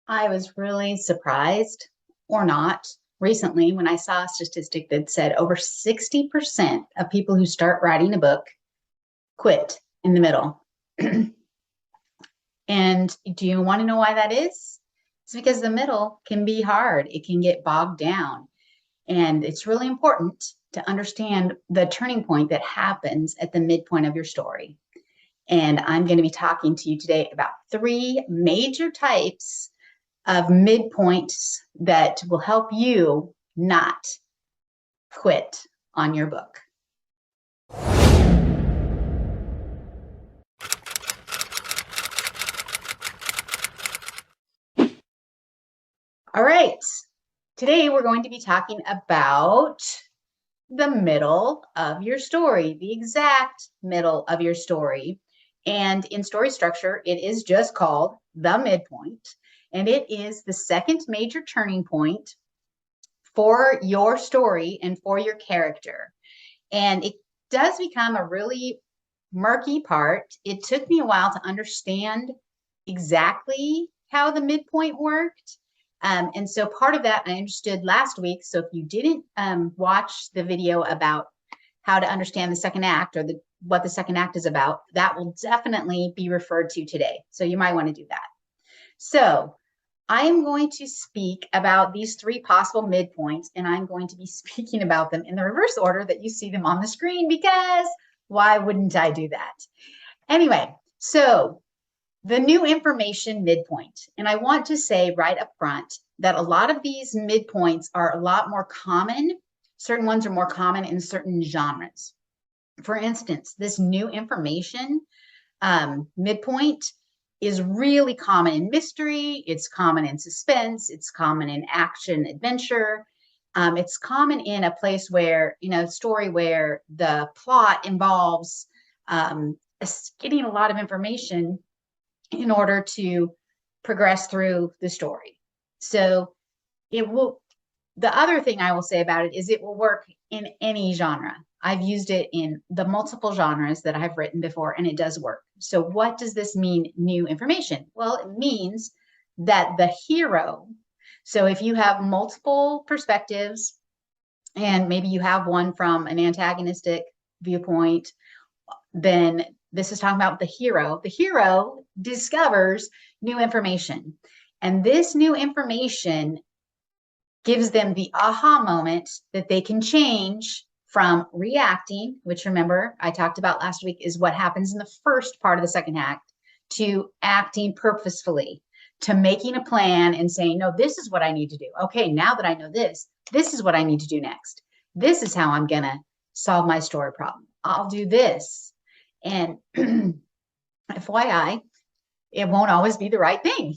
I was really surprised or not recently when I saw a statistic that said over 60% of people who start writing a book quit in the middle. And do you want to know why that is? It's because the middle can be hard. It can get bogged down. And it's really important to understand the turning point that happens at the midpoint of your story. And I'm going to be talking to you today about three major types of midpoints that will help you not quit on your book. All right, today we're going to be talking about the middle of your story, the exact middle of your story. And in story structure, it is just called the midpoint. And it is the second major turning point for your story and for your character. And it does become a really murky part. It took me a while to understand exactly how the midpoint worked. And so part of that I understood last week. So if you didn't watch the video about how to understand the second act or what the second act is about, that will definitely be referred to today. So you might want to do that. So I'm going to speak about these three possible midpoints, and I'm going to be speaking about them in the reverse order that you see them on the screen, because why wouldn't I do that? Anyway, so the new information midpoint. And I want to say right up front that a lot of these midpoints are a lot more common. Certain ones are more common in certain genres. For instance, this new information midpoint is really common in mystery. It's common in suspense. It's common in action adventure. It's common in a place where, story where the plot involves getting a lot of information in order to progress through the story. So it will, the other thing I will say about it is it will work in any genre. I've used it in the multiple genres that I've written before, and it does work. So what does this mean, new information? Well, it means that the hero, so if you have multiple perspectives, and maybe you have one from an antagonistic viewpoint, then this is talking about the hero. The hero discovers new information, and this new information gives them the aha moment that they can change from reacting, which, remember, I talked about last week, is what happens in the first part of the second act, to acting purposefully, to making a plan and saying, no, this is what I need to do. Okay, now that I know this, this is what I need to do next. This is how I'm going to solve my story problem. I'll do this. And FYI, it won't always be the right thing,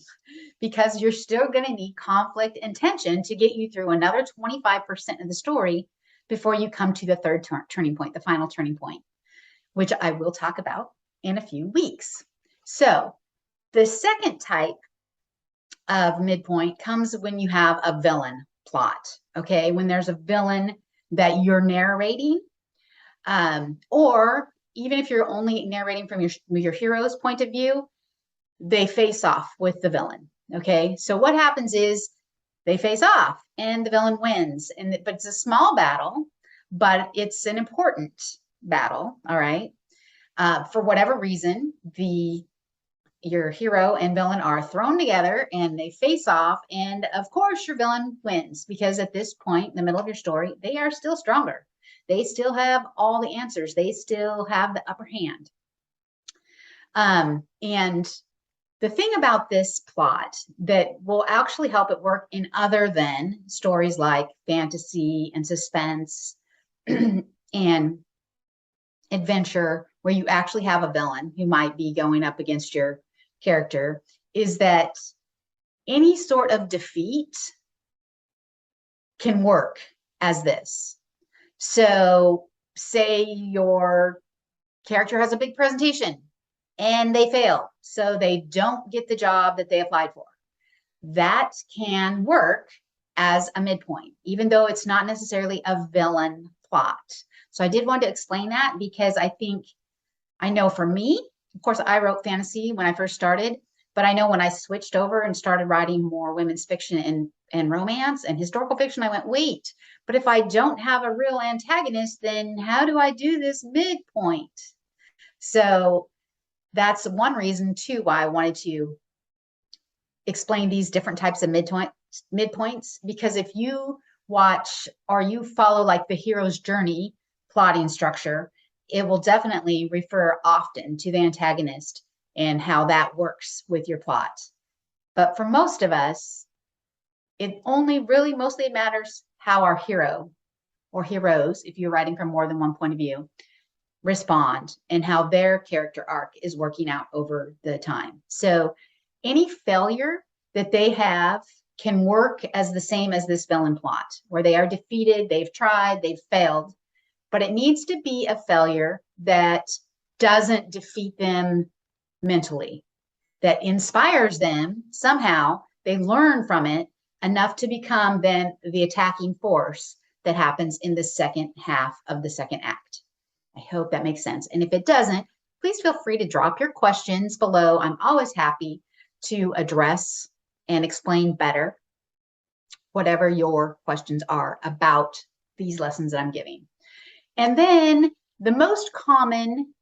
because you're still going to need conflict and tension to get you through another 25% of the story before you come to the third turning point, the final turning point, which I will talk about in a few weeks. So the second type of midpoint comes when you have a villain plot, okay? When there's a villain that you're narrating, or even if you're only narrating from your hero's point of view, they face off with the villain, okay? So what happens is they face off and the villain wins, but it's a small battle, but it's an important battle, all right? For whatever reason, your hero and villain are thrown together and they face off, and of course your villain wins, because at this point in the middle of your story, they are still stronger. They still have all the answers. They still have the upper hand. And the thing about this plot that will actually help it work in other than stories like fantasy and suspense and adventure, where you actually have a villain who might be going up against your character, is that any sort of defeat can work as this. So say your character has a big presentation and they fail, so they don't get the job that they applied for. That can work as a midpoint, even though it's not necessarily a villain plot. So I did want to explain that, because I know for me, of course, I wrote fantasy when I first started, But I know when I switched over and started writing more women's fiction and romance and historical fiction, I went, wait, but if I don't have a real antagonist, then how do I do this midpoint? So that's one reason too why I wanted to explain these different types of midpoints, because if you watch or you follow like the hero's journey plotting structure, it will definitely refer often to the antagonist and how that works with your plot. But for most of us, it only really mostly matters how our hero or heroes, if you're writing from more than one point of view, respond and how their character arc is working out over the time. So any failure that they have can work as the same as this villain plot, where they are defeated, they've tried, they've failed, but it needs to be a failure that doesn't defeat them mentally, that inspires them somehow. They learn from it enough to become then the attacking force that happens in the second half of the second act. I hope that makes sense. And if it doesn't, please feel free to drop your questions below. I'm always happy to address and explain better whatever your questions are about these lessons that I'm giving. And then the most common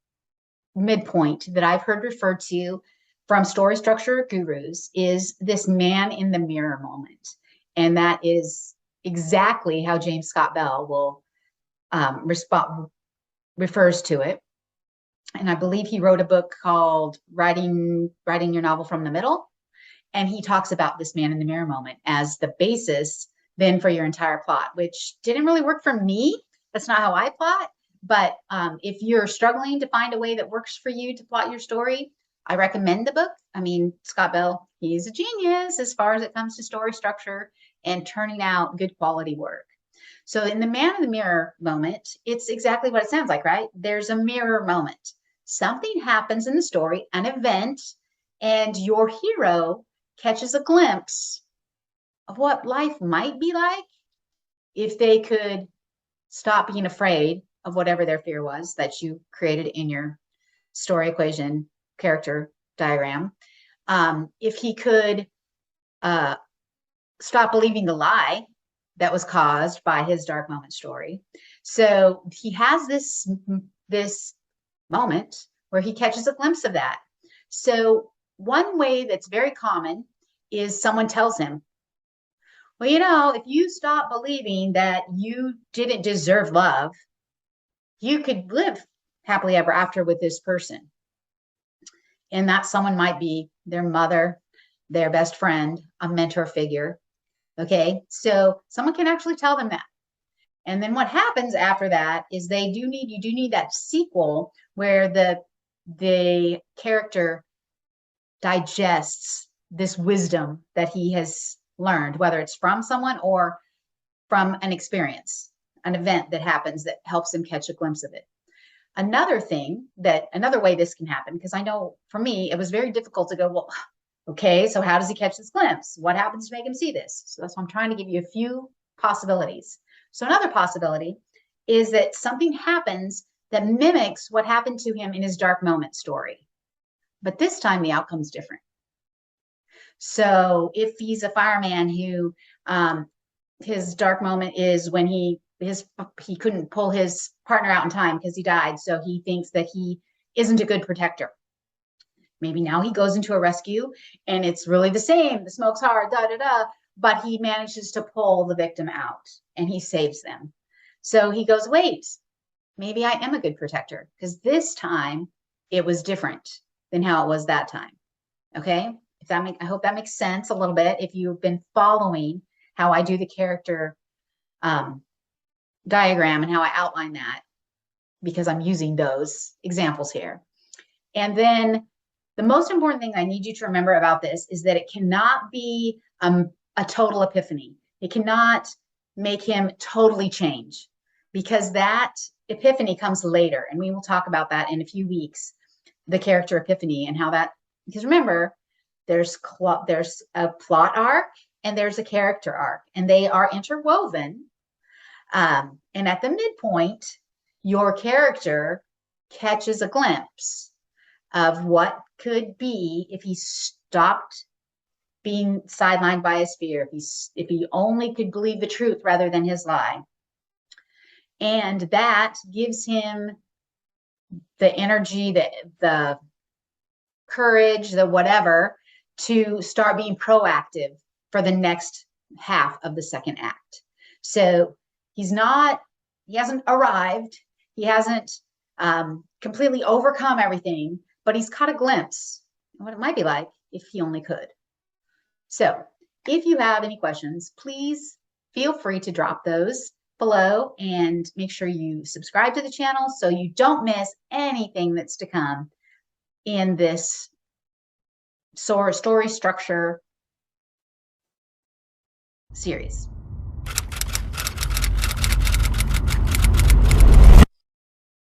midpoint that I've heard referred to from story structure gurus is this man in the mirror moment. And that is exactly how James Scott Bell will refers to it. And I believe he wrote a book called Writing Your Novel from the Middle. And he talks about this man in the mirror moment as the basis then for your entire plot, which didn't really work for me. That's not how I plot. But if you're struggling to find a way that works for you to plot your story, I recommend the book. I mean, Scott Bell, he's a genius as far as it comes to story structure and turning out good quality work. So in the man in the mirror moment, it's exactly what it sounds like, right? There's a mirror moment. Something happens in the story, an event, and your hero catches a glimpse of what life might be like if they could stop being afraid of whatever their fear was that you created in your story equation character diagram. If he could stop believing the lie that was caused by his dark moment story. So he has this moment where he catches a glimpse of that. So one way that's very common is someone tells him, well, you know, if you stop believing that you didn't deserve love, you could live happily ever after with this person. And that someone might be their mother, their best friend, a mentor figure. Okay, so someone can actually tell them that. And then what happens after that is you do need that sequel where the character digests this wisdom that he has learned, whether it's from someone or from an experience, an event that happens that helps him catch a glimpse of it. Another way this can happen, because I know for me, it was very difficult to go, well, okay, so how does he catch this glimpse? What happens to make him see this? So that's why I'm trying to give you a few possibilities. So another possibility is that something happens that mimics what happened to him in his dark moment story. But this time the outcome's different. So if he's a fireman who his dark moment is when he couldn't pull his partner out in time because he died, so he thinks that he isn't a good protector. Maybe now he goes into a rescue and it's really the same. The smoke's hard, but he manages to pull the victim out and he saves them. So he goes, wait, maybe I am a good protector because this time it was different than how it was that time. Okay, I hope that makes sense a little bit. If you've been following how I do the character diagram and how I outline that, because I'm using those examples here. And then the most important thing I need you to remember about this is that it cannot be a total epiphany. It cannot make him totally change, because that epiphany comes later. And we will talk about that in a few weeks, the character epiphany and how that, because remember, there's a plot arc and there's a character arc, and they are interwoven. And at the midpoint, your character catches a glimpse of what could be if he stopped being sidelined by his fear, if he only could believe the truth rather than his lie. And that gives him the energy, the courage, the whatever, to start being proactive for the next half of the second act. So he hasn't arrived, he hasn't completely overcome everything, but he's caught a glimpse of what it might be like if he only could. So if you have any questions, please feel free to drop those below, and make sure you subscribe to the channel so you don't miss anything that's to come in this story structure series.